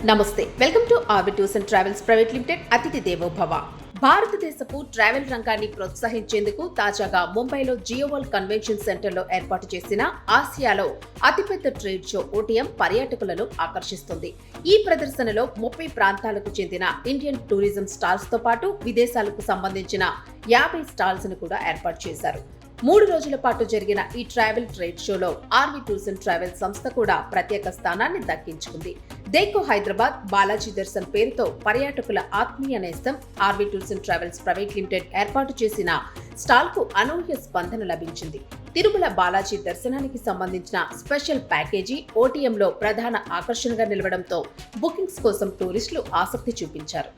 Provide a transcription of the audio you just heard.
నమస్తే, welcome to RB tours and travels private limited. అతిథి దేవో భవ. భారతదేశపు ట్రావెల్ రంగాన్ని ప్రోత్సహించేందుకు తాజాగా ముంబైలో జియో వరల్డ్ కన్వెన్షన్ సెంటర్లో ఏర్పాటు చేసిన ఆసియాలో అతిపెద్ద ట్రేడ్ షో ఓటీఎం పర్యాటకులను ఆకర్షిస్తుంది. ఈ ప్రదర్శనలో 30 ప్రాంతాలకు చెందిన ఇండియన్ టూరిజం స్టాల్స్ తో పాటు విదేశాలకు సంబంధించిన 50 స్టాల్స్ ను కూడా ఏర్పాటు చేశారు. 3 రోజుల పాటు జరిగిన ఈ ట్రావెల్ ట్రేడ్ షోలో ఆర్వీ టూర్స్ అండ్ ట్రావెల్స్ సంస్థ కూడా ప్రత్యేక స్థానాన్ని దక్కించుకుంది. దేకో హైదరాబాద్ బాలాజీ దర్శన్ పేరుతో పర్యాటకుల ఆత్మీయ నేస్తం RV tours and travels private limited ఏర్పాటు చేసిన స్టాల్ కు అనూహ్య స్పందన లభించింది. తిరుమల బాలాజీ దర్శనానికి సంబంధించిన స్పెషల్ ప్యాకేజీ ఓటీఎంలో ప్రధాన ఆకర్షణగా నిలవడంతో బుకింగ్స్ కోసం టూరిస్టులు ఆసక్తి చూపించారు.